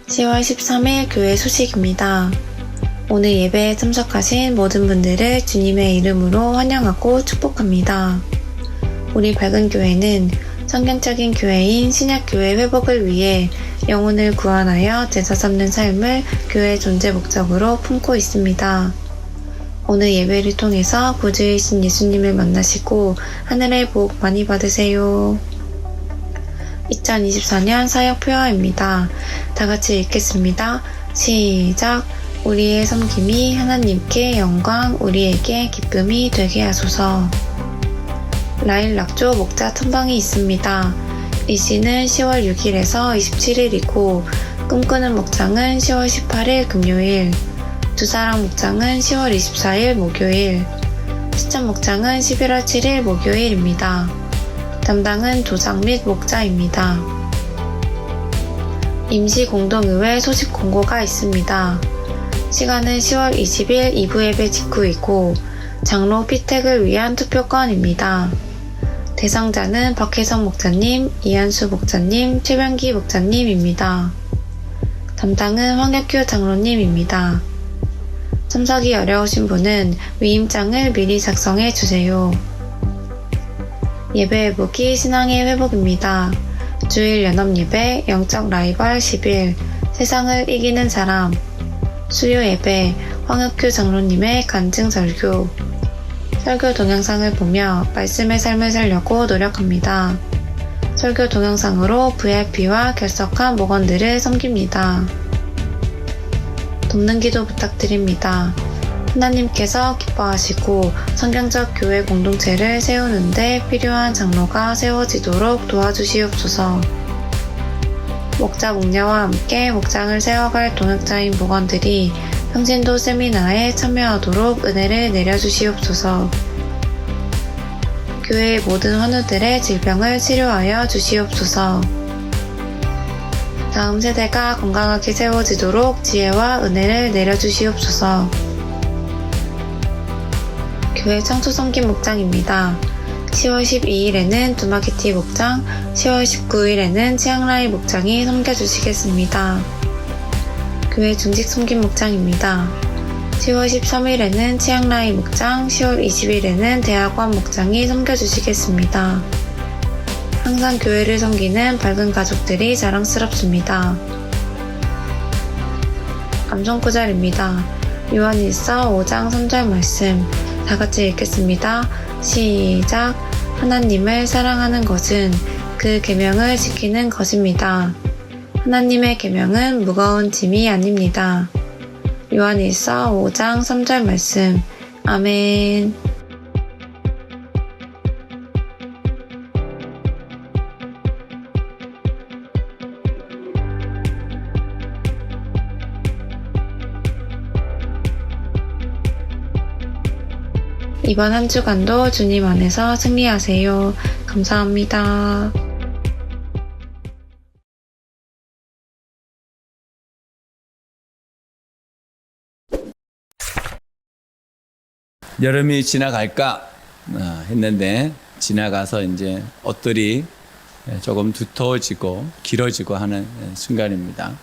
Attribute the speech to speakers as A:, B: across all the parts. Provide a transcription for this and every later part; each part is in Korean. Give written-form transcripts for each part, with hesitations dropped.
A: 10월 13일 교회 소식입니다. 오늘 예배에 참석하신 모든 분들을 주님의 이름으로 환영하고 축복합니다. 우리 밝은 교회는 성경적인 교회인 신약교회 회복을 위해 영혼을 구원하여 제사 삼는 삶을 교회 존재 목적으로 품고 있습니다. 오늘 예배를 통해서 구주이신 예수님을 만나시고 하늘의 복 많이 받으세요. 2024년 사역 표어입니다. 다 같이 읽겠습니다. 시작. 우리의 섬김이 하나님께 영광, 우리에게 기쁨이 되게 하소서. 라일락조 목자 탐방이 있습니다. 일시는 10월 6일에서 27일이고 꿈꾸는 목장은 10월 18일 금요일, 두사랑 목장은 10월 24일 목요일, 시천 목장은 11월 7일 목요일입니다. 담당은 도장 및 목자입니다. 임시공동의회 소식 공고가 있습니다. 시간은 10월 20일 2부 예배 직후이고 장로 피택을 위한 투표권입니다. 대상자는 박혜성 목사님, 이한수 목사님, 최병기 목사님입니다. 담당은 황혁규 장로님입니다. 참석이 어려우신 분은 위임장을 미리 작성해 주세요. 예배 회복이 신앙의 회복입니다. 주일 연합 예배, 영적 라이벌 10일, 세상을 이기는 사람, 수요 예배, 황혁규 장로님의 간증 설교, 설교 동영상을 보며 말씀의 삶을 살려고 노력합니다. 설교 동영상으로 VIP와 결석한 목원들을 섬깁니다. 돕는 기도 부탁드립니다. 하나님께서 기뻐하시고 성경적 교회 공동체를 세우는 데 필요한 장로가 세워지도록 도와주시옵소서. 목자 목녀와 함께 목장을 세워갈 동역자인 목원들이 평신도 세미나에 참여하도록 은혜를 내려주시옵소서. 교회의 모든 환우들의 질병을 치료하여 주시옵소서. 다음 세대가 건강하게 세워지도록 지혜와 은혜를 내려주시옵소서. 교회 청소 섬김 목장입니다. 10월 12일에는 두마키티 목장, 10월 19일에는 치앙라이 목장이 섬겨주시겠습니다. 교회 중직 섬김 목장입니다. 10월 13일에는 치앙라이 목장, 10월 20일에는 대학원 목장이 섬겨주시겠습니다. 항상 교회를 섬기는 밝은 가족들이 자랑스럽습니다. 감성구절입니다. 요한일서 5장 3절 말씀 다 같이 읽겠습니다. 시작. 하나님을 사랑하는 것은 그 계명을 지키는 것입니다. 하나님의 계명은 무거운 짐이 아닙니다. 요한일서 5장 3절 말씀. 아멘. 이번 한 주간도 주님 안에서 승리하세요. 감사합니다.
B: 여름이 지나갈까 했는데 지나가서 이제 옷들이 조금 두터워지고 길어지고 하는 순간입니다.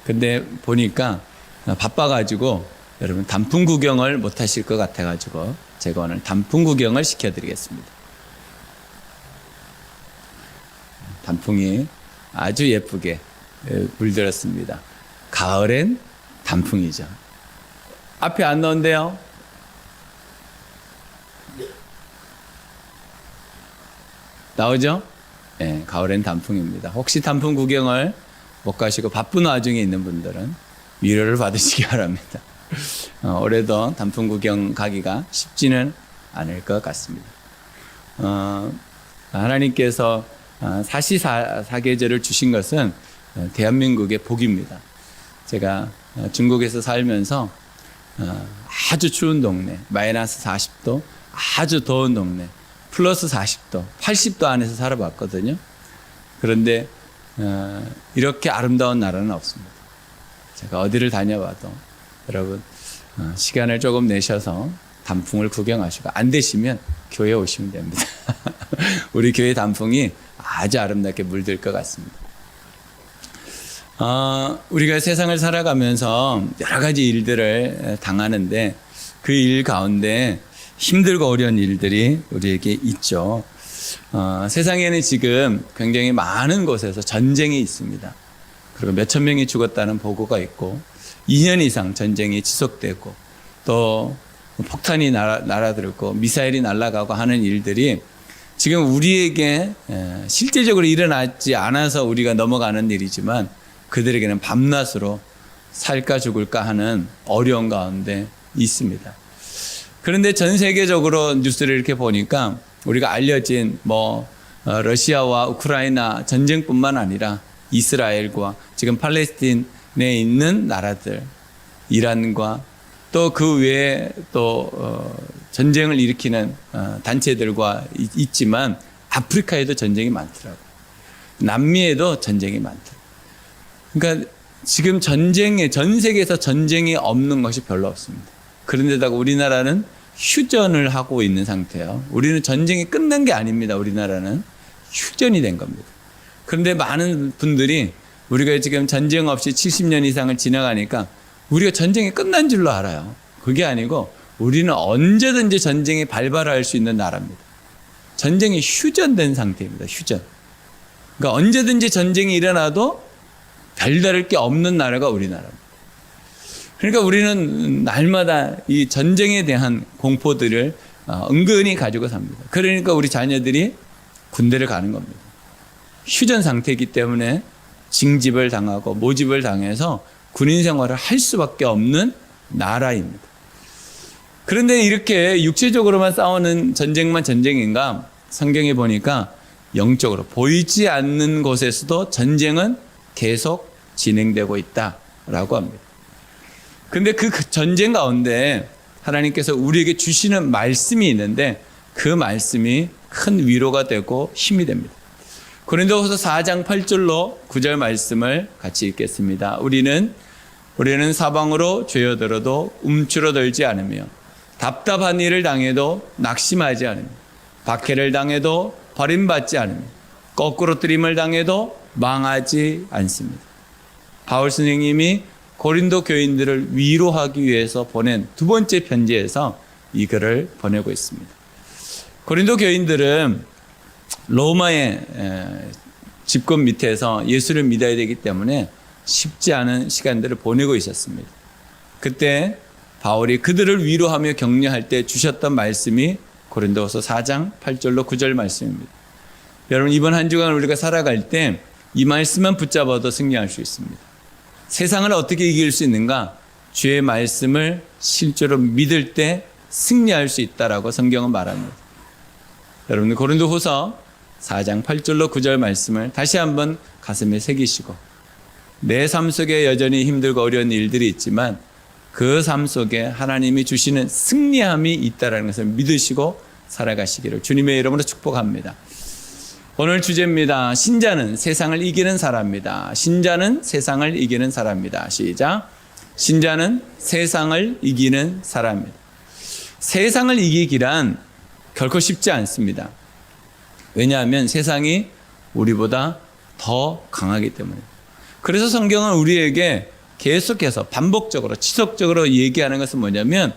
B: 근데 보니까 바빠가지고 여러분 단풍 구경을 못 하실 것 같아가지고 제가 오늘 단풍 구경을 시켜드리겠습니다. 단풍이 아주 예쁘게 물들었습니다. 가을엔 단풍이죠. 앞에 안 넣은데요. 나오죠? 네, 가을엔 단풍입니다. 혹시 단풍 구경을 못 가시고 바쁜 와중에 있는 분들은 위로를 받으시기 바랍니다. 올해도 단풍 구경 가기가 쉽지는 않을 것 같습니다. 하나님께서 사시사계절을 주신 것은 대한민국의 복입니다. 제가 중국에서 살면서 아주 추운 동네, 마이너스 40도, 아주 더운 동네, 플러스 40도, 80도 안에서 살아봤거든요. 그런데 이렇게 아름다운 나라는 없습니다. 제가 어디를 다녀봐도 여러분 시간을 조금 내셔서 단풍을 구경하시고 안 되시면 교회에 오시면 됩니다. 우리 교회 단풍이 아주 아름답게 물들 것 같습니다. 우리가 세상을 살아가면서 여러 가지 일들을 당하는데 그 일 가운데 힘들고 어려운 일들이 우리에게 있죠. 세상에는 지금 굉장히 많은 곳에서 전쟁이 있습니다. 그리고 몇천 명이 죽었다는 보고가 있고 2년 이상 전쟁이 지속되고 또 폭탄이 날아들고 미사일이 날아가고 하는 일들이 지금 우리에게 실제적으로 일어나지 않아서 우리가 넘어가는 일이지만 그들에게는 밤낮으로 살까 죽을까 하는 어려운 가운데 있습니다. 그런데 전 세계적으로 뉴스를 이렇게 보니까 우리가 알려진 러시아와 우크라이나 전쟁뿐만 아니라 이스라엘과 지금 팔레스틴에 있는 나라들, 이란과 또 그 외에 또 전쟁을 일으키는 단체들과 있지만 아프리카에도 전쟁이 많더라고요. 남미에도 전쟁이 많더라고요. 그러니까 지금 전 세계에서 전쟁이 없는 것이 별로 없습니다. 그런데다가 우리나라는 휴전을 하고 있는 상태예요. 우리는 전쟁이 끝난 게 아닙니다. 우리나라는 휴전이 된 겁니다. 그런데 많은 분들이 우리가 지금 전쟁 없이 70년 이상을 지나가니까 우리가 전쟁이 끝난 줄로 알아요. 그게 아니고 우리는 언제든지 전쟁이 발발할 수 있는 나라입니다. 전쟁이 휴전된 상태입니다. 휴전. 그러니까 언제든지 전쟁이 일어나도 별다를 게 없는 나라가 우리나라입니다. 그러니까 우리는 날마다 이 전쟁에 대한 공포들을 은근히 가지고 삽니다. 그러니까 우리 자녀들이 군대를 가는 겁니다. 휴전 상태이기 때문에 징집을 당하고 모집을 당해서 군인 생활을 할 수밖에 없는 나라입니다. 그런데 이렇게 육체적으로만 싸우는 전쟁만 전쟁인가? 성경에 보니까 영적으로 보이지 않는 곳에서도 전쟁은 계속 진행되고 있다라고 합니다. 근데 그 전쟁 가운데 하나님께서 우리에게 주시는 말씀이 있는데 그 말씀이 큰 위로가 되고 힘이 됩니다. 고린도후서 4장 8절로 9절 말씀을 같이 읽겠습니다. 우리는 사방으로 죄어들어도 움츠러들지 않으며 답답한 일을 당해도 낙심하지 않으며 박해를 당해도 버림받지 않으며 거꾸로 뜨림을 당해도 망하지 않습니다. 바울 선생님이 고린도 교인들을 위로하기 위해서 보낸 두 번째 편지에서 이 글을 보내고 있습니다. 고린도 교인들은 로마의 집권 밑에서 예수를 믿어야 되기 때문에 쉽지 않은 시간들을 보내고 있었습니다. 그때 바울이 그들을 위로하며 격려할 때 주셨던 말씀이 고린도후서 4장 8절로 9절 말씀입니다. 여러분, 이번 한 주간 우리가 살아갈 때 이 말씀만 붙잡아도 승리할 수 있습니다. 세상을 어떻게 이길 수 있는가? 주의 말씀을 실제로 믿을 때 승리할 수 있다라고 성경은 말합니다. 여러분, 고린도후서 4장 8절로 9절 말씀을 다시 한번 가슴에 새기시고 내 삶 속에 여전히 힘들고 어려운 일들이 있지만 그 삶 속에 하나님이 주시는 승리함이 있다는 것을 믿으시고 살아가시기를 주님의 이름으로 축복합니다. 오늘 주제입니다. 신자는 세상을 이기는 사람입니다. 신자는 세상을 이기는 사람입니다. 시작. 신자는 세상을 이기는 사람입니다. 세상을 이기기란 결코 쉽지 않습니다. 왜냐하면 세상이 우리보다 더 강하기 때문입니다. 그래서 성경은 우리에게 계속해서 반복적으로 지속적으로 얘기하는 것은 뭐냐면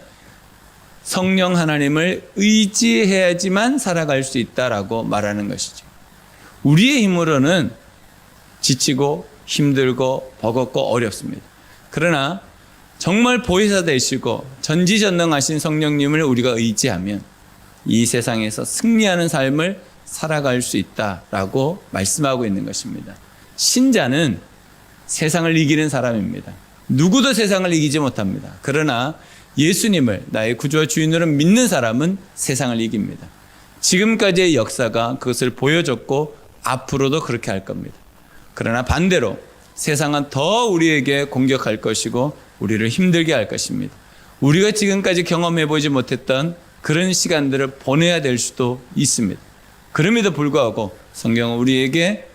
B: 성령 하나님을 의지해야지만 살아갈 수 있다라고 말하는 것이죠. 우리의 힘으로는 지치고 힘들고 버겁고 어렵습니다. 그러나 정말 보혜사 되시고 전지전능하신 성령님을 우리가 의지하면 이 세상에서 승리하는 삶을 살아갈 수 있다라고 말씀하고 있는 것입니다. 신자는 세상을 이기는 사람입니다. 누구도 세상을 이기지 못합니다. 그러나 예수님을 나의 구주와 주인으로 믿는 사람은 세상을 이깁니다. 지금까지의 역사가 그것을 보여줬고 앞으로도 그렇게 할 겁니다. 그러나 반대로 세상은 더 우리에게 공격할 것이고 우리를 힘들게 할 것입니다. 우리가 지금까지 경험해보지 못했던 그런 시간들을 보내야 될 수도 있습니다. 그럼에도 불구하고 성경은 우리에게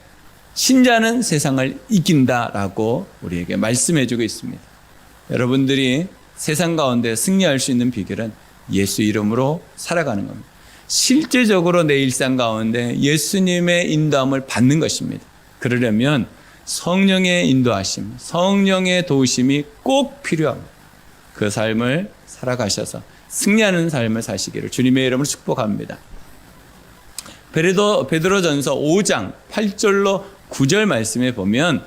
B: 신자는 세상을 이긴다라고 우리에게 말씀해주고 있습니다. 여러분들이 세상 가운데 승리할 수 있는 비결은 예수 이름으로 살아가는 겁니다. 실제적으로 내 일상 가운데 예수님의 인도함을 받는 것입니다. 그러려면 성령의 인도하심, 성령의 도우심이 꼭 필요합니다. 그 삶을 살아가셔서 승리하는 삶을 사시기를 주님의 이름으로 축복합니다. 베드로전서 5장 8절로 9절 말씀에 보면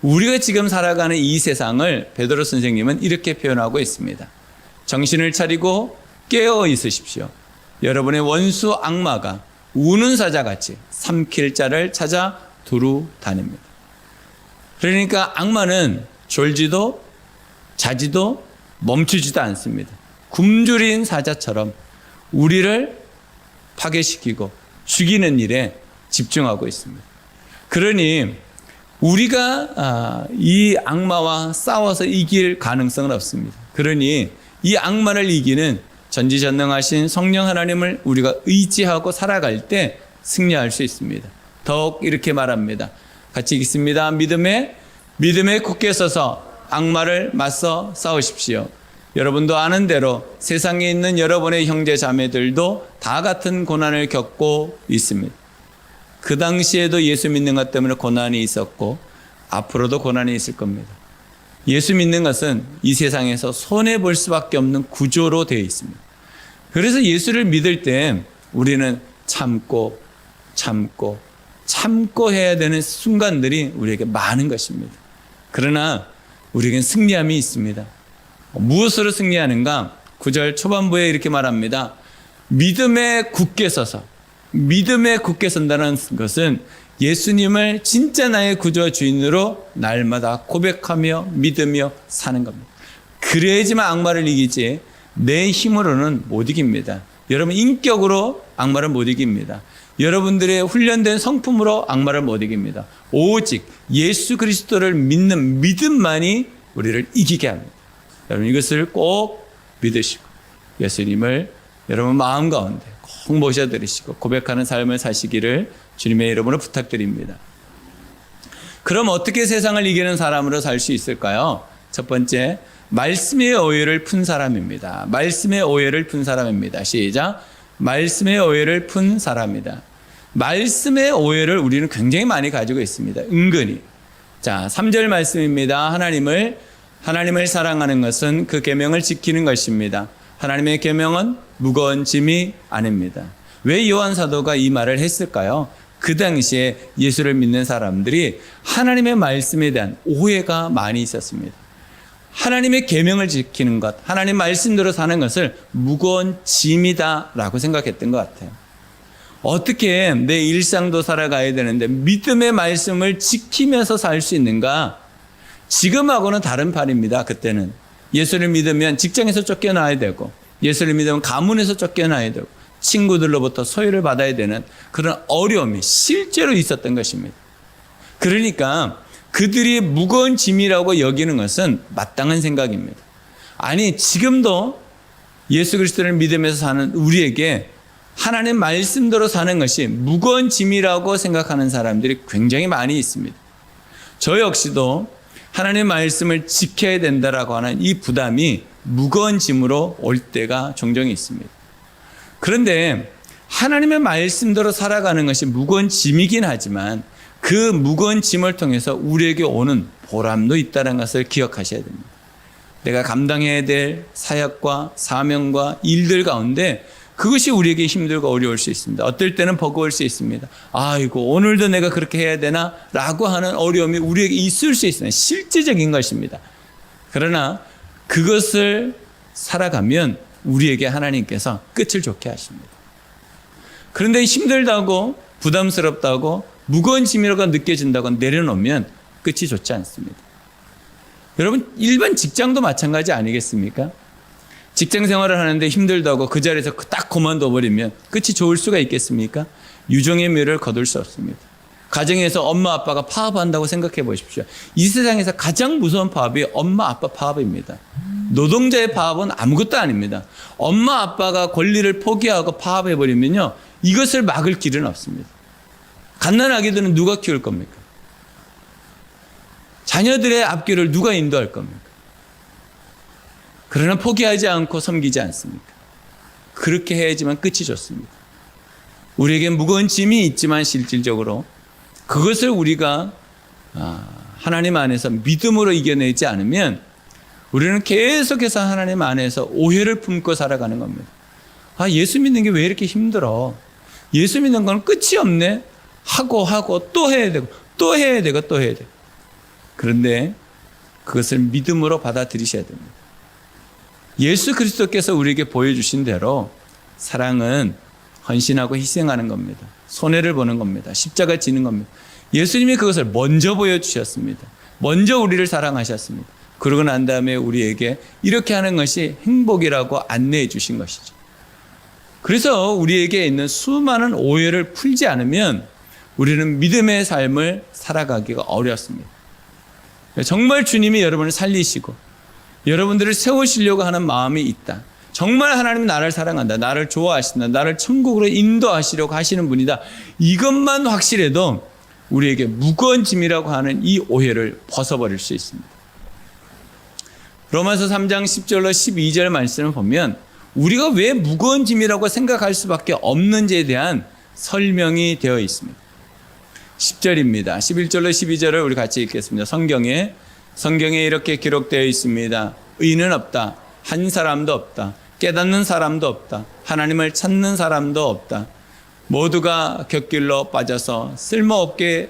B: 우리가 지금 살아가는 이 세상을 베드로 선생님은 이렇게 표현하고 있습니다. 정신을 차리고 깨어 있으십시오. 여러분의 원수 악마가 우는 사자같이 삼킬 자를 찾아 두루 다닙니다. 그러니까 악마는 졸지도 자지도 멈추지도 않습니다. 굶주린 사자처럼 우리를 파괴시키고 죽이는 일에 집중하고 있습니다. 그러니 우리가 이 악마와 싸워서 이길 가능성은 없습니다. 그러니 이 악마를 이기는 전지전능하신 성령 하나님을 우리가 의지하고 살아갈 때 승리할 수 있습니다. 더욱 이렇게 말합니다. 같이 읽습니다. 믿음에 굳게 서서 악마를 맞서 싸우십시오. 여러분도 아는 대로 세상에 있는 여러분의 형제 자매들도 다 같은 고난을 겪고 있습니다. 그 당시에도 예수 믿는 것 때문에 고난이 있었고 앞으로도 고난이 있을 겁니다. 예수 믿는 것은 이 세상에서 손해볼 수밖에 없는 구조로 되어 있습니다. 그래서 예수를 믿을 때 우리는 참고 해야 되는 순간들이 우리에게 많은 것입니다. 그러나 우리에겐 승리함이 있습니다. 무엇으로 승리하는가? 9절 초반부에 이렇게 말합니다. 믿음에 굳게 선다는 것은 예수님을 진짜 나의 구주와 주인으로 날마다 고백하며 믿으며 사는 겁니다. 그래야지만 악마를 이기지 내 힘으로는 못 이깁니다. 여러분 인격으로 악마를 못 이깁니다. 여러분들의 훈련된 성품으로 악마를 못 이깁니다. 오직 예수 그리스도를 믿는 믿음만이 우리를 이기게 합니다. 여러분 이것을 꼭 믿으시고 예수님을 여러분 마음 가운데 꼭 모셔드리시고 고백하는 삶을 사시기를 주님의 이름으로 부탁드립니다. 그럼 어떻게 세상을 이기는 사람으로 살 수 있을까요? 첫 번째, 말씀의 오해를 푼 사람입니다. 말씀의 오해를 푼 사람입니다. 시작. 말씀의 오해를 푼 사람이다. 말씀의 오해를 우리는 굉장히 많이 가지고 있습니다. 은근히. 자, 3절 말씀입니다. 하나님을 사랑하는 것은 그 계명을 지키는 것입니다. 하나님의 계명은 무거운 짐이 아닙니다. 왜 요한 사도가 이 말을 했을까요? 그 당시에 예수를 믿는 사람들이 하나님의 말씀에 대한 오해가 많이 있었습니다. 하나님의 계명을 지키는 것, 하나님 말씀대로 사는 것을 무거운 짐이다라고 생각했던 것 같아요. 어떻게 내 일상도 살아가야 되는데 믿음의 말씀을 지키면서 살 수 있는가? 지금하고는 다른 판입니다. 그때는 예수를 믿으면 직장에서 쫓겨나야 되고 예수를 믿으면 가문에서 쫓겨나야 되고 친구들로부터 소외를 받아야 되는 그런 어려움이 실제로 있었던 것입니다. 그러니까 그들이 무거운 짐이라고 여기는 것은 마땅한 생각입니다. 아니 지금도 예수 그리스도를 믿으면서 사는 우리에게 하나님 말씀대로 사는 것이 무거운 짐이라고 생각하는 사람들이 굉장히 많이 있습니다. 저 역시도 하나님의 말씀을 지켜야 된다라고 하는 이 부담이 무거운 짐으로 올 때가 종종 있습니다. 그런데 하나님의 말씀대로 살아가는 것이 무거운 짐이긴 하지만 그 무거운 짐을 통해서 우리에게 오는 보람도 있다는 것을 기억하셔야 됩니다. 내가 감당해야 될 사역과 사명과 일들 가운데 그것이 우리에게 힘들고 어려울 수 있습니다. 어떨 때는 버거울 수 있습니다. 아이고 오늘도 내가 그렇게 해야 되나? 라고 하는 어려움이 우리에게 있을 수 있습니다. 실제적인 것입니다. 그러나 그것을 살아가면 우리에게 하나님께서 끝을 좋게 하십니다. 그런데 힘들다고 부담스럽다고 무거운 짐이라고 느껴진다고 내려놓으면 끝이 좋지 않습니다. 여러분 일반 직장도 마찬가지 아니겠습니까? 직장 생활을 하는데 힘들다고 그 자리에서 딱 그만둬 버리면 끝이 좋을 수가 있겠습니까? 유종의 미를 거둘 수 없습니다. 가정에서 엄마 아빠가 파업한다고 생각해 보십시오. 이 세상에서 가장 무서운 파업이 엄마 아빠 파업입니다. 노동자의 파업은 아무것도 아닙니다. 엄마 아빠가 권리를 포기하고 파업해 버리면요 이것을 막을 길은 없습니다. 갓난아기들은 누가 키울 겁니까? 자녀들의 앞길을 누가 인도할 겁니까? 그러나 포기하지 않고 섬기지 않습니까? 그렇게 해야지만 끝이 좋습니다. 우리에게 무거운 짐이 있지만 실질적으로 그것을 우리가 하나님 안에서 믿음으로 이겨내지 않으면 우리는 계속해서 하나님 안에서 오해를 품고 살아가는 겁니다. 예수 믿는 게 왜 이렇게 힘들어? 예수 믿는 건 끝이 없네. 하고 또 해야 되고 또 해야 되고 또 해야 되고. 그런데 그것을 믿음으로 받아들이셔야 됩니다. 예수 그리스도께서 우리에게 보여주신 대로 사랑은 헌신하고 희생하는 겁니다. 손해를 보는 겁니다. 십자가 지는 겁니다. 예수님이 그것을 먼저 보여주셨습니다. 먼저 우리를 사랑하셨습니다. 그러고 난 다음에 우리에게 이렇게 하는 것이 행복이라고 안내해 주신 것이죠. 그래서 우리에게 있는 수많은 오해를 풀지 않으면 우리는 믿음의 삶을 살아가기가 어렵습니다. 정말 주님이 여러분을 살리시고 여러분들을 세우시려고 하는 마음이 있다. 정말 하나님은 나를 사랑한다. 나를 좋아하신다. 나를 천국으로 인도하시려고 하시는 분이다. 이것만 확실해도 우리에게 무거운 짐이라고 하는 이 오해를 벗어버릴 수 있습니다. 로마서 3장 10절로 12절 말씀을 보면 우리가 왜 무거운 짐이라고 생각할 수밖에 없는지에 대한 설명이 되어 있습니다. 10절입니다. 11절로 12절을 우리 같이 읽겠습니다. 성경에 이렇게 기록되어 있습니다. 의인은 없다. 한 사람도 없다. 깨닫는 사람도 없다. 하나님을 찾는 사람도 없다. 모두가 곁길로 빠져서 쓸모없게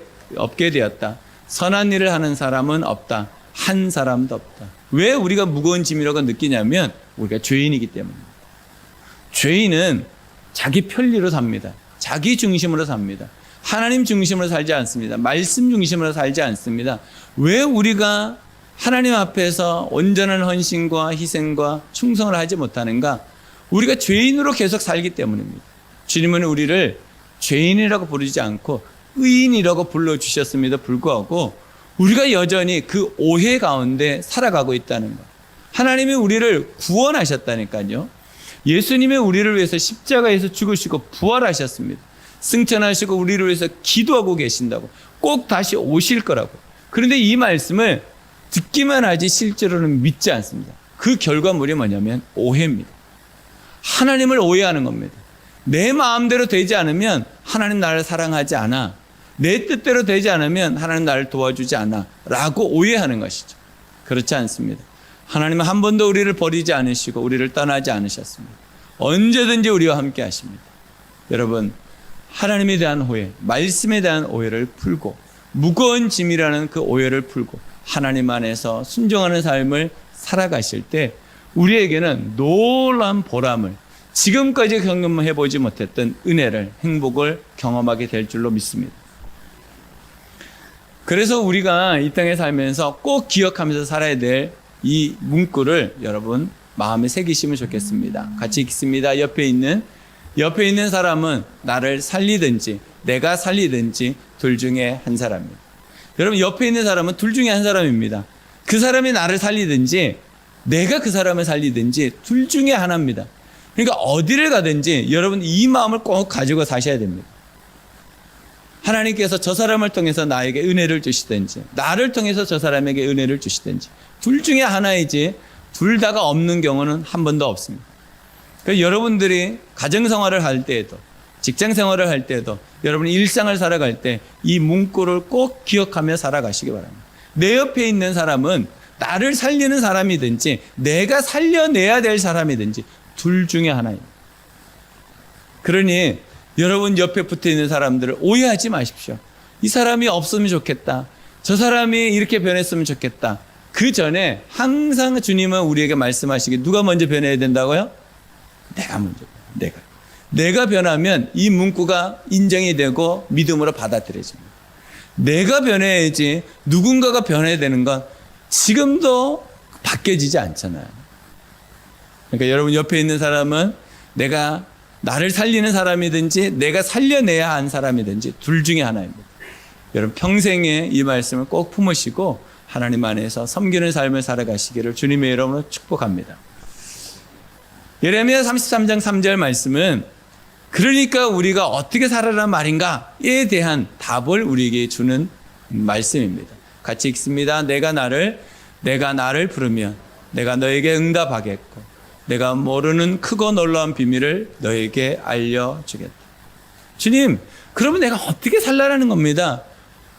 B: 되었다. 선한 일을 하는 사람은 없다. 한 사람도 없다. 왜 우리가 무거운 짐이라고 느끼냐면 우리가 죄인이기 때문입니다. 죄인은 자기 편리로 삽니다. 자기 중심으로 삽니다. 하나님 중심으로 살지 않습니다. 말씀 중심으로 살지 않습니다. 왜 우리가 하나님 앞에서 온전한 헌신과 희생과 충성을 하지 못하는가? 우리가 죄인으로 계속 살기 때문입니다. 주님은 우리를 죄인이라고 부르지 않고 의인이라고 불러주셨음에도 불구하고 우리가 여전히 그 오해 가운데 살아가고 있다는 것. 하나님이 우리를 구원하셨다니까요. 예수님이 우리를 위해서 십자가에서 죽으시고 부활하셨습니다. 승천하시고 우리를 위해서 기도하고 계신다고. 꼭 다시 오실 거라고. 그런데 이 말씀을 듣기만 하지 실제로는 믿지 않습니다. 그 결과물이 뭐냐면 오해입니다. 하나님을 오해하는 겁니다. 내 마음대로 되지 않으면 하나님 나를 사랑하지 않아. 내 뜻대로 되지 않으면 하나님 나를 도와주지 않아. 라고 오해하는 것이죠. 그렇지 않습니다. 하나님은 한 번도 우리를 버리지 않으시고 우리를 떠나지 않으셨습니다. 언제든지 우리와 함께 하십니다. 여러분, 하나님에 대한 오해, 말씀에 대한 오해를 풀고 무거운 짐이라는 그 오해를 풀고 하나님 안에서 순종하는 삶을 살아가실 때 우리에게는 놀라운 보람을 지금까지 경험해보지 못했던 은혜를, 행복을 경험하게 될 줄로 믿습니다. 그래서 우리가 이 땅에 살면서 꼭 기억하면서 살아야 될 이 문구를 여러분 마음에 새기시면 좋겠습니다. 같이 읽습니다. 옆에 있는 사람은 나를 살리든지 내가 살리든지 둘 중에 한 사람입니다. 여러분 옆에 있는 사람은 둘 중에 한 사람입니다. 그 사람이 나를 살리든지 내가 그 사람을 살리든지 둘 중에 하나입니다. 그러니까 어디를 가든지 여러분 이 마음을 꼭 가지고 사셔야 됩니다. 하나님께서 저 사람을 통해서 나에게 은혜를 주시든지 나를 통해서 저 사람에게 은혜를 주시든지 둘 중에 하나이지 둘 다가 없는 경우는 한 번도 없습니다. 그러니까 여러분들이 가정생활을 할 때에도 직장생활을 할 때에도 여러분이 일상을 살아갈 때 이 문구를 꼭 기억하며 살아가시기 바랍니다. 내 옆에 있는 사람은 나를 살리는 사람이든지 내가 살려내야 될 사람이든지 둘 중에 하나입니다. 그러니 여러분 옆에 붙어 있는 사람들을 오해하지 마십시오. 이 사람이 없으면 좋겠다. 저 사람이 이렇게 변했으면 좋겠다. 그 전에 항상 주님은 우리에게 말씀하시기 누가 먼저 변해야 된다고요? 내가 먼저. 내가 변하면 이 문구가 인정이 되고 믿음으로 받아들여집니다. 내가 변해야지 누군가가 변해야 되는 건 지금도 바뀌어지지 않잖아요. 그러니까 여러분 옆에 있는 사람은 내가 나를 살리는 사람이든지 내가 살려내야 한 사람이든지 둘 중에 하나입니다. 여러분 평생에 이 말씀을 꼭 품으시고 하나님 안에서 섬기는 삶을 살아가시기를 주님의 이름으로 축복합니다. 예레미야 33장 3절 말씀은 그러니까 우리가 어떻게 살아란 말인가에 대한 답을 우리에게 주는 말씀입니다. 같이 읽습니다. 내가 나를 부르면 내가 너에게 응답하겠고 내가 모르는 크고 놀라운 비밀을 너에게 알려주겠다. 주님, 그러면 내가 어떻게 살라라는 겁니다.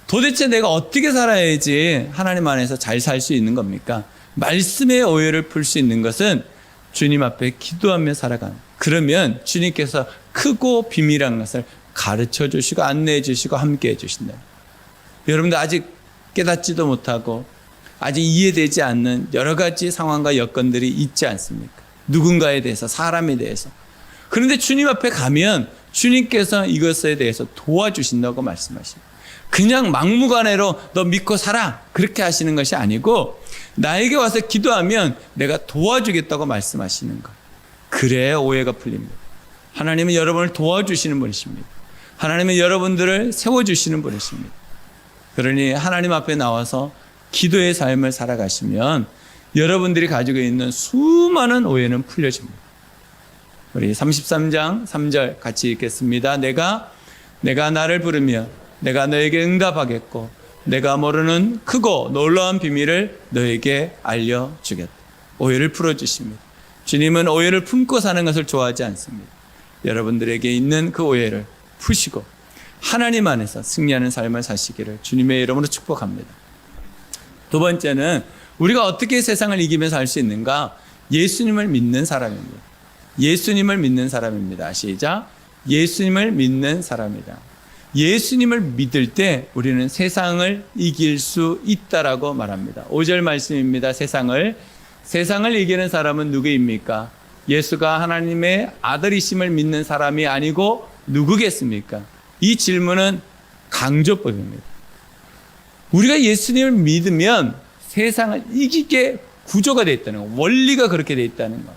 B: 도대체 내가 어떻게 살아야지 하나님 안에서 잘 살 수 있는 겁니까? 말씀의 오해를 풀 수 있는 것은 주님 앞에 기도하며 살아가는. 그러면 주님께서 크고 비밀한 것을 가르쳐 주시고 안내해 주시고 함께 해 주신다. 여러분들 아직 깨닫지도 못하고 아직 이해되지 않는 여러 가지 상황과 여건들이 있지 않습니까? 누군가에 대해서, 사람에 대해서. 그런데 주님 앞에 가면 주님께서 이것에 대해서 도와주신다고 말씀하십니다. 그냥 막무가내로 너 믿고 살아 그렇게 하시는 것이 아니고 나에게 와서 기도하면 내가 도와주겠다고 말씀하시는 것. 그래야 오해가 풀립니다. 하나님은 여러분을 도와주시는 분이십니다. 하나님은 여러분들을 세워주시는 분이십니다. 그러니 하나님 앞에 나와서 기도의 삶을 살아가시면 여러분들이 가지고 있는 수많은 오해는 풀려집니다. 우리 33장 3절 같이 읽겠습니다. 내가 나를 부르며 내가 너에게 응답하겠고 내가 모르는 크고 놀라운 비밀을 너에게 알려주겠다. 오해를 풀어주십니다. 주님은 오해를 품고 사는 것을 좋아하지 않습니다. 여러분들에게 있는 그 오해를 푸시고 하나님 안에서 승리하는 삶을 사시기를 주님의 이름으로 축복합니다. 두 번째는 우리가 어떻게 세상을 이기며 살 수 있는가? 예수님을 믿는 사람입니다. 예수님을 믿는 사람입니다. 시작. 예수님을 믿는 사람이다. 예수님을 믿을 때 우리는 세상을 이길 수 있다라고 말합니다. 5절 말씀입니다. 세상을 이기는 사람은 누구입니까? 예수가 하나님의 아들이심을 믿는 사람이 아니고 누구겠습니까? 이 질문은 강조법입니다. 우리가 예수님을 믿으면 세상을 이기게 구조가 되어 있다는 것, 원리가 그렇게 되어 있다는 것.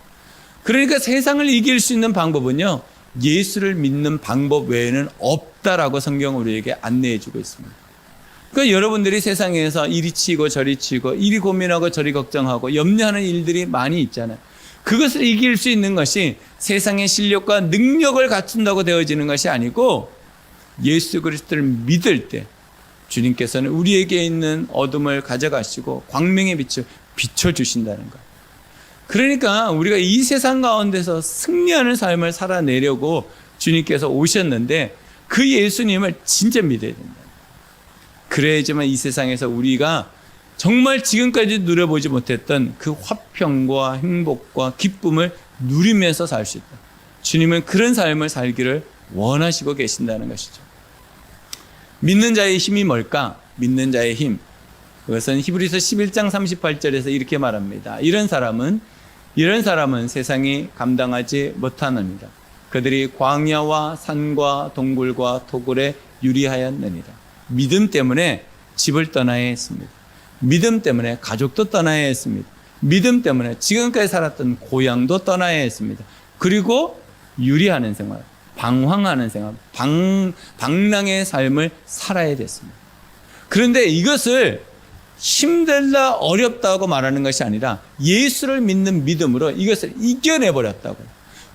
B: 그러니까 세상을 이길 수 있는 방법은요, 예수를 믿는 방법 외에는 없다라고 성경은 우리에게 안내해 주고 있습니다. 그러니까 여러분들이 세상에서 이리 치고 저리 치고 이리 고민하고 저리 걱정하고 염려하는 일들이 많이 있잖아요. 그것을 이길 수 있는 것이 세상의 실력과 능력을 갖춘다고 되어지는 것이 아니고 예수 그리스도를 믿을 때 주님께서는 우리에게 있는 어둠을 가져가시고 광명의 빛을 비춰주신다는 것. 그러니까 우리가 이 세상 가운데서 승리하는 삶을 살아내려고 주님께서 오셨는데 그 예수님을 진짜 믿어야 된다. 그래야지만 이 세상에서 우리가 정말 지금까지 누려보지 못했던 그 화평과 행복과 기쁨을 누리면서 살 수 있다. 주님은 그런 삶을 살기를 원하시고 계신다는 것이죠. 믿는 자의 힘이 뭘까? 믿는 자의 힘. 그것은 히브리서 11장 38절에서 이렇게 말합니다. 이런 사람은 세상이 감당하지 못하느니라. 그들이 광야와 산과 동굴과 토굴에 유리하였느니라. 믿음 때문에 집을 떠나야 했습니다. 믿음 때문에 가족도 떠나야 했습니다. 믿음 때문에 지금까지 살았던 고향도 떠나야 했습니다. 그리고 유리하는 생활, 방황하는 생활, 방랑의 삶을 살아야 됐습니다. 그런데 이것을 힘들다 어렵다고 말하는 것이 아니라 예수를 믿는 믿음으로 이것을 이겨내버렸다고요.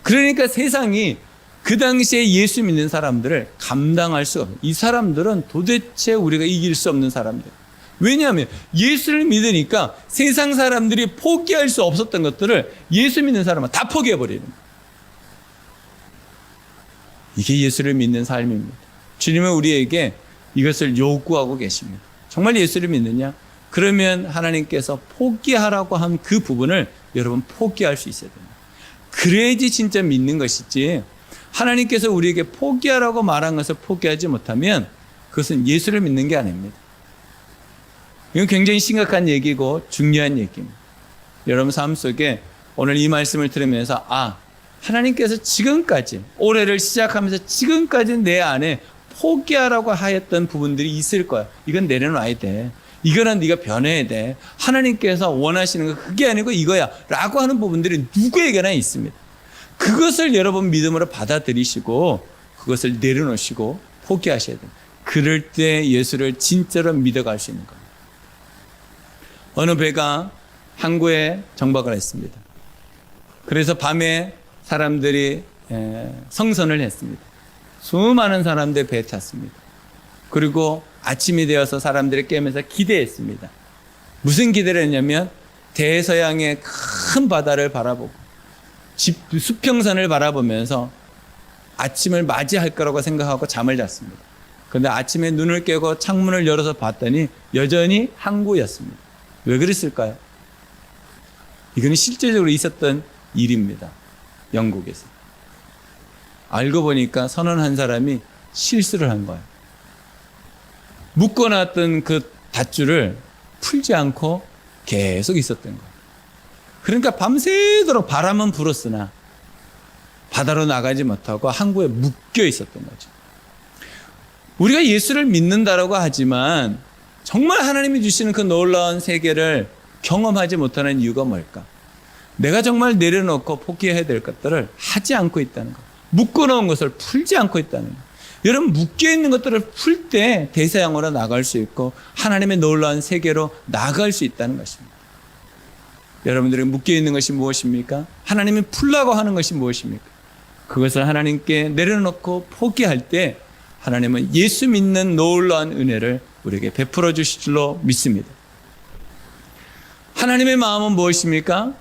B: 그러니까 세상이 그 당시에 예수 믿는 사람들을 감당할 수가 없어요. 이 사람들은 도대체 우리가 이길 수 없는 사람들. 왜냐하면 예수를 믿으니까 세상 사람들이 포기할 수 없었던 것들을 예수 믿는 사람은 다 포기해버리는 거예요. 이게 예수를 믿는 삶입니다. 주님은 우리에게 이것을 요구하고 계십니다. 정말 예수를 믿느냐? 그러면 하나님께서 포기하라고 한 그 부분을 여러분 포기할 수 있어야 됩니다. 그래야지 진짜 믿는 것이지 하나님께서 우리에게 포기하라고 말한 것을 포기하지 못하면 그것은 예수를 믿는 게 아닙니다. 이건 굉장히 심각한 얘기고 중요한 얘기입니다. 여러분 삶 속에 오늘 이 말씀을 들으면서 하나님께서 지금까지 올해를 시작하면서 지금까지 내 안에 포기하라고 하였던 부분들이 있을 거야. 이건 내려놔야 돼. 이거는 네가 변해야 돼. 하나님께서 원하시는 거 그게 아니고 이거야 라고 하는 부분들이 누구에게나 있습니다. 그것을 여러분 믿음으로 받아들이시고 그것을 내려놓으시고 포기하셔야 돼요. 그럴 때 예수를 진짜로 믿어갈 수 있는 겁니다. 어느 배가 항구에 정박을 했습니다. 그래서 밤에 사람들이 성선을 했습니다. 수많은 사람들 배에 탔습니다. 그리고 아침이 되어서 사람들이 깨면서 기대했습니다. 무슨 기대를 했냐면 대서양의 큰 바다를 바라보고 수평선을 바라보면서 아침을 맞이할 거라고 생각하고 잠을 잤습니다. 그런데 아침에 눈을 깨고 창문을 열어서 봤더니 여전히 항구였습니다. 왜 그랬을까요? 이거는 실제적으로 있었던 일입니다. 영국에서. 알고 보니까 선원 한 사람이 실수를 한 거예요. 묶어놨던 그 닷줄을 풀지 않고 계속 있었던 거예요. 그러니까 밤새도록 바람은 불었으나 바다로 나가지 못하고 항구에 묶여 있었던 거죠. 우리가 예수를 믿는다라고 하지만 정말 하나님이 주시는 그 놀라운 세계를 경험하지 못하는 이유가 뭘까? 내가 정말 내려놓고 포기해야 될 것들을 하지 않고 있다는 것. 묶어놓은 것을 풀지 않고 있다는 것. 여러분, 묶여있는 것들을 풀 때 대서양으로 나갈 수 있고 하나님의 놀라운 세계로 나갈 수 있다는 것입니다. 여러분들이 묶여있는 것이 무엇입니까? 하나님이 풀라고 하는 것이 무엇입니까? 그것을 하나님께 내려놓고 포기할 때 하나님은 예수 믿는 놀라운 은혜를 우리에게 베풀어 주실 줄로 믿습니다. 하나님의 마음은 무엇입니까?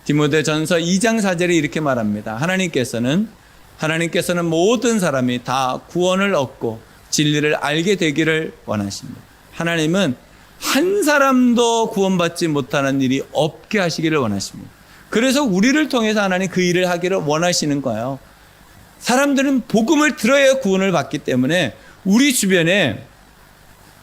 B: 디모데전서 2장 4절에 이렇게 말합니다. 하나님께서는 모든 사람이 다 구원을 얻고 진리를 알게 되기를 원하십니다. 하나님은 한 사람도 구원받지 못하는 일이 없게 하시기를 원하십니다. 그래서 우리를 통해서 하나님 그 일을 하기를 원하시는 거예요. 사람들은 복음을 들어야 구원을 받기 때문에 우리 주변에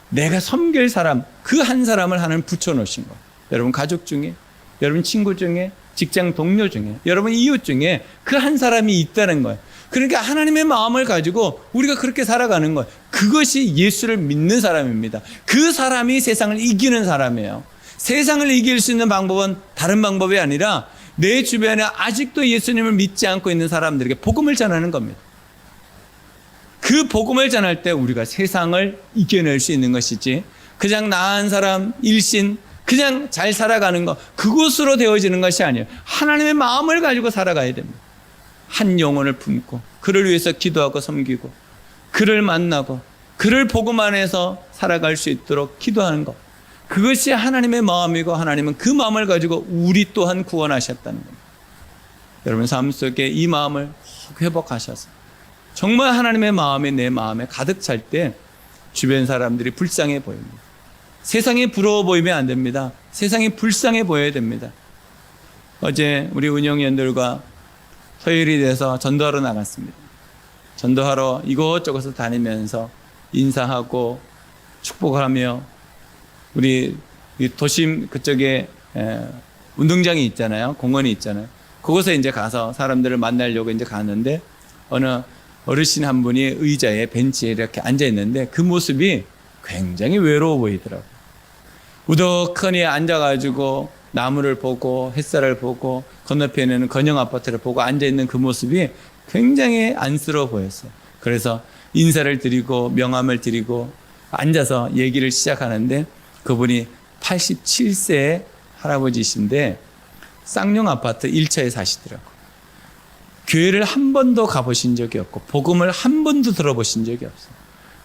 B: 내가 섬길 사람, 그 한 사람을 하나님 붙여놓으신 거예요. 여러분 가족 중에, 여러분 친구 중에, 직장 동료 중에, 여러분 이웃 중에 그 한 사람이 있다는 거예요. 그러니까 하나님의 마음을 가지고 우리가 그렇게 살아가는 거예요. 그것이 예수를 믿는 사람입니다. 그 사람이 세상을 이기는 사람이에요. 세상을 이길 수 있는 방법은 다른 방법이 아니라 내 주변에 아직도 예수님을 믿지 않고 있는 사람들에게 복음을 전하는 겁니다. 그 복음을 전할 때 우리가 세상을 이겨낼 수 있는 것이지 그냥 나은 사람, 일신, 그냥 잘 살아가는 것, 그것으로 되어지는 것이 아니에요. 하나님의 마음을 가지고 살아가야 됩니다. 한 영혼을 품고 그를 위해서 기도하고 섬기고 그를 만나고 그를 복음 안에서 살아갈 수 있도록 기도하는 것, 그것이 하나님의 마음이고 하나님은 그 마음을 가지고 우리 또한 구원하셨다는 겁니다. 여러분 삶 속에 이 마음을 회복하셔서 정말 하나님의 마음이 내 마음에 가득 찰 때 주변 사람들이 불쌍해 보입니다. 세상이 부러워 보이면 안 됩니다. 세상이 불쌍해 보여야 됩니다. 어제 우리 운영위원들과 토요일이 돼서 전도하러 나갔습니다. 전도하러 이곳저곳을 다니면서 인사하고 축복하며 우리 도심 그쪽에 운동장이 있잖아요. 공원이 있잖아요. 그곳에 이제 가서 사람들을 만나려고 이제 갔는데 어느 어르신 한 분이 의자에 벤치에 이렇게 앉아 있는데 그 모습이 굉장히 외로워 보이더라고요. 우덕하니 앉아가지고 나무를 보고 햇살을 보고 건너편에는 건영 아파트를 보고 앉아있는 그 모습이 굉장히 안쓰러워 보였어요. 그래서 인사를 드리고 명함을 드리고 앉아서 얘기를 시작하는데 그분이 87세 할아버지신데 쌍용 아파트 1차에 사시더라고요. 교회를 한 번도 가보신 적이 없고 복음을 한 번도 들어보신 적이 없어요.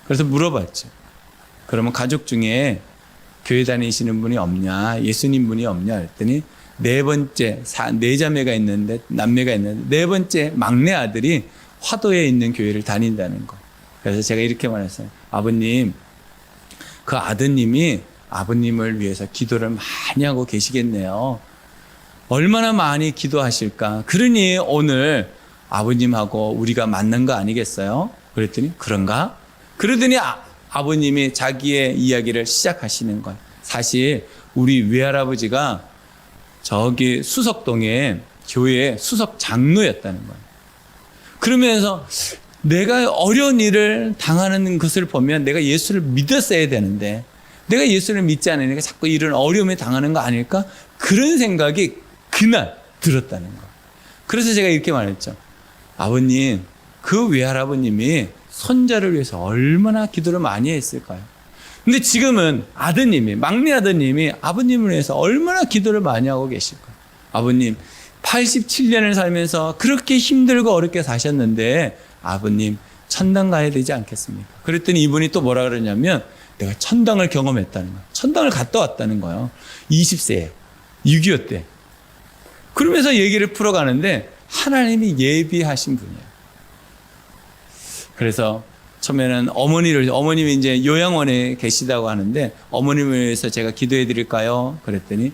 B: 그래서 물어봤죠. 그러면 가족 중에 교회 다니시는 분이 없냐, 예수님 분이 없냐 했더니 네 자매가 있는데, 남매가 있는데 네 번째 막내 아들이 화도에 있는 교회를 다닌다는 거. 그래서 제가 이렇게 말했어요. 아버님, 그 아드님이 아버님을 위해서 기도를 많이 하고 계시겠네요. 얼마나 많이 기도하실까. 그러니 오늘 아버님하고 우리가 만난 거 아니겠어요? 그랬더니 그런가? 그러더니 아버님이 자기의 이야기를 시작하시는 거예요. 사실 우리 외할아버지가 저기 수석동에 교회 수석 장로였다는 거예요. 그러면서 내가 어려운 일을 당하는 것을 보면 내가 예수를 믿었어야 되는데 내가 예수를 믿지 않으니까 자꾸 이런 어려움에 당하는 거 아닐까? 그런 생각이 그날 들었다는 거예요. 그래서 제가 이렇게 말했죠. 아버님, 그 외할아버님이 손자를 위해서 얼마나 기도를 많이 했을까요? 근데 지금은 아드님이, 막내 아드님이 아버님을 위해서 얼마나 기도를 많이 하고 계실까요? 아버님, 87년을 살면서 그렇게 힘들고 어렵게 사셨는데 아버님, 천당 가야 되지 않겠습니까? 그랬더니 이분이 또 뭐라 그러냐면 내가 천당을 경험했다는 거예요. 천당을 갔다 왔다는 거예요. 20세에, 6.25 때. 그러면서 얘기를 풀어가는데 하나님이 예비하신 분이에요. 그래서 처음에는 어머님이 이제 요양원에 계시다고 하는데 어머님을 위해서 제가 기도해 드릴까요? 그랬더니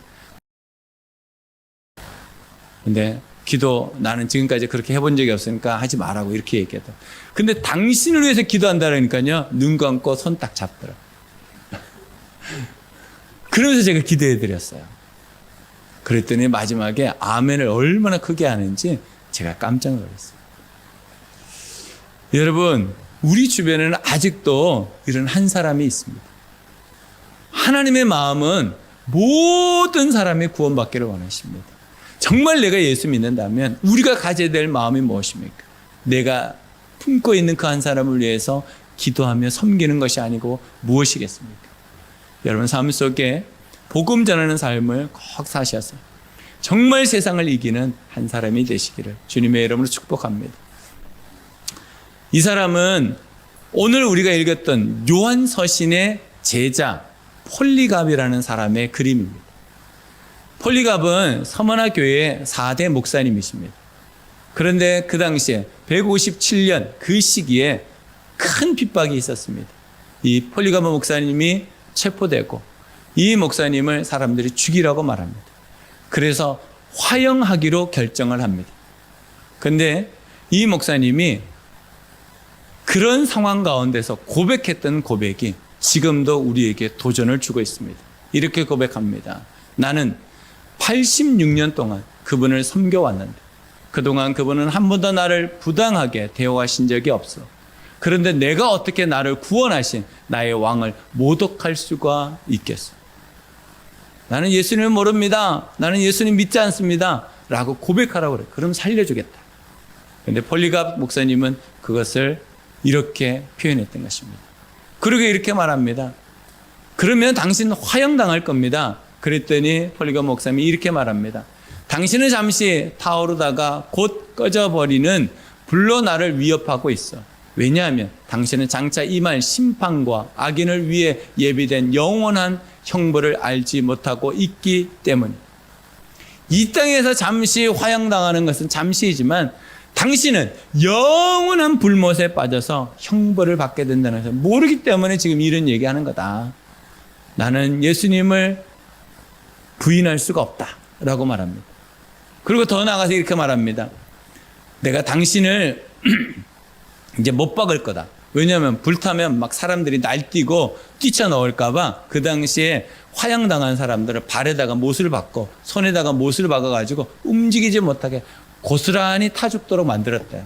B: 근데 기도 나는 지금까지 그렇게 해본 적이 없으니까 하지 말라고 이렇게 얘기했다. 근데 당신을 위해서 기도한다라니까요. 눈 감고 손 딱 잡더라. 그러면서 제가 기도해 드렸어요. 그랬더니 마지막에 아멘을 얼마나 크게 하는지 제가 깜짝 놀랐어요. 여러분, 우리 주변에는 아직도 이런 한 사람이 있습니다. 하나님의 마음은 모든 사람이 구원받기를 원하십니다. 정말 내가 예수 믿는다면 우리가 가져야 될 마음이 무엇입니까? 내가 품고 있는 그 한 사람을 위해서 기도하며 섬기는 것이 아니고 무엇이겠습니까? 여러분 삶 속에 복음 전하는 삶을 꼭 사셔서 정말 세상을 이기는 한 사람이 되시기를 주님의 이름으로 축복합니다. 이 사람은 오늘 우리가 읽었던 요한 서신의 제자 폴리갑이라는 사람의 그림입니다. 폴리갑은 서머나 교회의 4대 목사님이십니다. 그런데 그 당시에 157년 그 시기에 큰 핍박이 있었습니다. 이 폴리갑 목사님이 체포되고 이 목사님을 사람들이 죽이라고 말합니다. 그래서 화형하기로 결정을 합니다. 그런데 이 목사님이 그런 상황 가운데서 고백했던 고백이 지금도 우리에게 도전을 주고 있습니다. 이렇게 고백합니다. 나는 86년 동안 그분을 섬겨왔는데 그동안 그분은 한 번도 나를 부당하게 대우하신 적이 없어. 그런데 내가 어떻게 나를 구원하신 나의 왕을 모독할 수가 있겠어? 나는 예수님을 모릅니다. 나는 예수님 믿지 않습니다. 라고 고백하라고 그래. 그럼 살려주겠다. 그런데 폴리갑 목사님은 그것을 이렇게 표현했던 것입니다. 그러게 이렇게 말합니다. 그러면 당신은 화형당할 겁니다. 그랬더니 폴리갑 목사님이 이렇게 말합니다. 당신은 잠시 타오르다가 곧 꺼져버리는 불로 나를 위협하고 있어. 왜냐하면 당신은 장차 임할 심판과 악인을 위해 예비된 영원한 형벌을 알지 못하고 있기 때문에 이 땅에서 잠시 화형당하는 것은 잠시이지만 당신은 영원한 불못에 빠져서 형벌을 받게 된다는 것을 모르기 때문에 지금 이런 얘기하는 거다. 나는 예수님을 부인할 수가 없다라고 말합니다. 그리고 더 나아가서 이렇게 말합니다. 내가 당신을 이제 못 박을 거다. 왜냐하면 불타면 막 사람들이 날뛰고 뛰쳐나올까봐 그 당시에 화형당한 사람들을 발에다가 못을 박고 손에다가 못을 박아가지고 움직이지 못하게 고스란히 타 죽도록 만들었대요.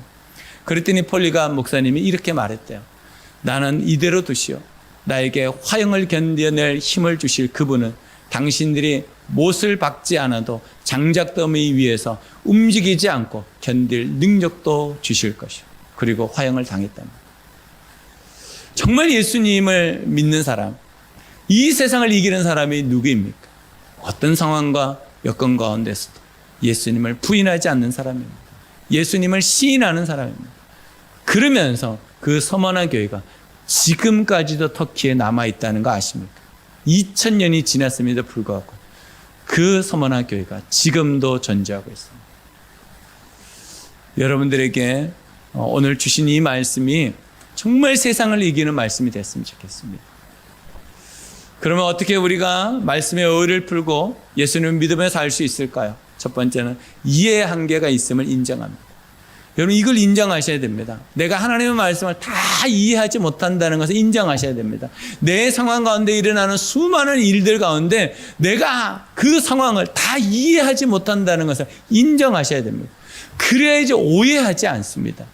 B: 그랬더니 폴리갑 목사님이 이렇게 말했대요. 나는 이대로 두시오. 나에게 화형을 견뎌낼 힘을 주실 그분은 당신들이 못을 박지 않아도 장작더미 위에서 움직이지 않고 견딜 능력도 주실 것이오. 그리고 화형을 당했답니다. 정말 예수님을 믿는 사람, 이 세상을 이기는 사람이 누구입니까? 어떤 상황과 여건 가운데서도 예수님을 부인하지 않는 사람입니다. 예수님을 시인하는 사람입니다. 그러면서 그 서머나 교회가 지금까지도 터키에 남아있다는 거 아십니까? 2000년이 지났음에도 불구하고 그 서머나 교회가 지금도 존재하고 있습니다. 여러분들에게 오늘 주신 이 말씀이 정말 세상을 이기는 말씀이 됐으면 좋겠습니다. 그러면 어떻게 우리가 말씀의 의의를 풀고 예수님을 믿으며 살 수 있을까요? 첫 번째는 이해의 한계가 있음을 인정합니다. 여러분 이걸 인정하셔야 됩니다. 내가 하나님의 말씀을 다 이해하지 못한다는 것을 인정하셔야 됩니다. 내 상황 가운데 일어나는 수많은 일들 가운데 내가 그 상황을 다 이해하지 못한다는 것을 인정하셔야 됩니다. 그래야지 오해하지 않습니다.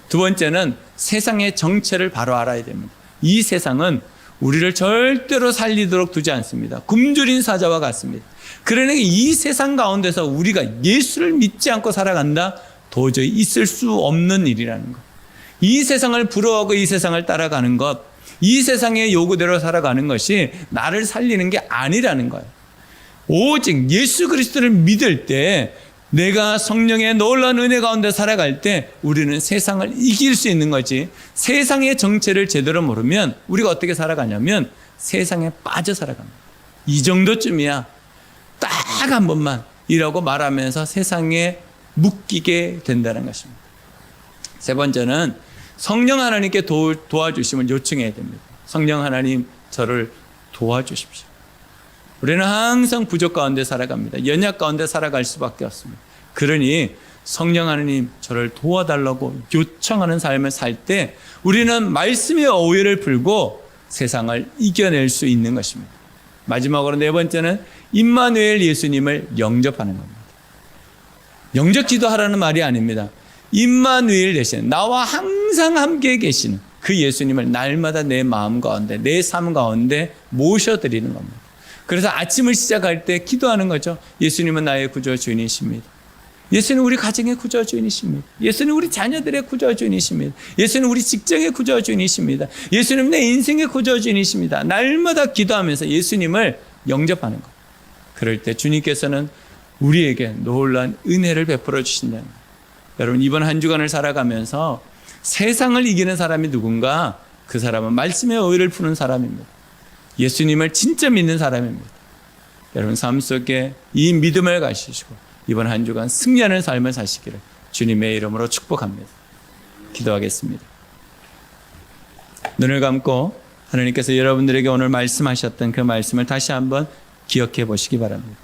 B: 두 번째는 세상의 정체를 바로 알아야 됩니다. 이 세상은 우리를 절대로 살리도록 두지 않습니다. 굶주린 사자와 같습니다. 그러니 이 세상 가운데서 우리가 예수를 믿지 않고 살아간다? 도저히 있을 수 없는 일이라는 것. 이 세상을 부러워하고 이 세상을 따라가는 것, 이 세상의 요구대로 살아가는 것이 나를 살리는 게 아니라는 거예요. 오직 예수 그리스도를 믿을 때 내가 성령의 놀라운 은혜 가운데 살아갈 때 우리는 세상을 이길 수 있는 거지. 세상의 정체를 제대로 모르면 우리가 어떻게 살아가냐면 세상에 빠져 살아갑니다. 이 정도쯤이야. 딱 한 번만 이라고 말하면서 세상에 묶이게 된다는 것입니다. 세 번째는 성령 하나님께 도와주심을 요청해야 됩니다. 성령 하나님 저를 도와주십시오. 우리는 항상 부족 가운데 살아갑니다. 연약 가운데 살아갈 수밖에 없습니다. 그러니 성령 하나님 저를 도와달라고 요청하는 삶을 살 때 우리는 말씀의 어휘를 풀고 세상을 이겨낼 수 있는 것입니다. 마지막으로 네 번째는 임마누엘 예수님을 영접하는 겁니다. 영접 기도하라는 말이 아닙니다. 임마누엘 되시는, 나와 항상 함께 계시는 그 예수님을 날마다 내 마음 가운데, 내 삶 가운데 모셔드리는 겁니다. 그래서 아침을 시작할 때 기도하는 거죠. 예수님은 나의 구주주인이십니다. 예수는 우리 가정의 구주주인이십니다. 예수는 우리 자녀들의 구주주인이십니다. 예수는 우리 직장의 구주주인이십니다. 예수는 내 인생의 구주주인이십니다. 날마다 기도하면서 예수님을 영접하는 것. 그럴 때 주님께서는 우리에게 놀라운 은혜를 베풀어 주신다는 거예요. 여러분, 이번 한 주간을 살아가면서 세상을 이기는 사람이 누군가? 그 사람은 말씀의 어휘를 푸는 사람입니다. 예수님을 진짜 믿는 사람입니다. 여러분, 삶 속에 이 믿음을 가지시고 이번 한 주간 승리하는 삶을 사시기를 주님의 이름으로 축복합니다. 기도하겠습니다. 눈을 감고 하나님께서 여러분들에게 오늘 말씀하셨던 그 말씀을 다시 한번 기억해 보시기 바랍니다.